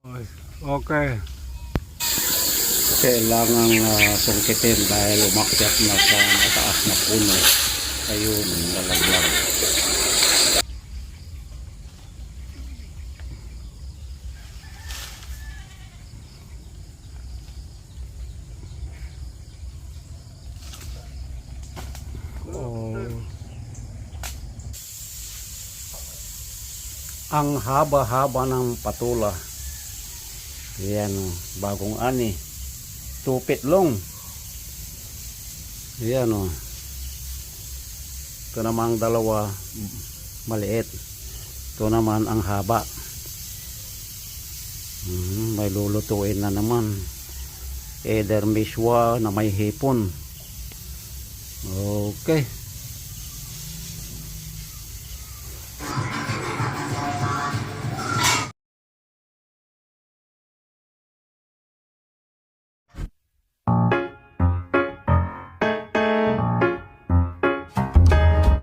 Okay. Kailangan sungkitin dahil umakyat na sa mataas na puno. Ayun, lalaglag. Ang haba-haba ng patula. Ayan o, bagong ani. 2 feet long. Ayan o. Ito naman ang dalawa maliit. Ito naman ang haba. May lulutuin na naman. Either miswa na may hipon. Okay.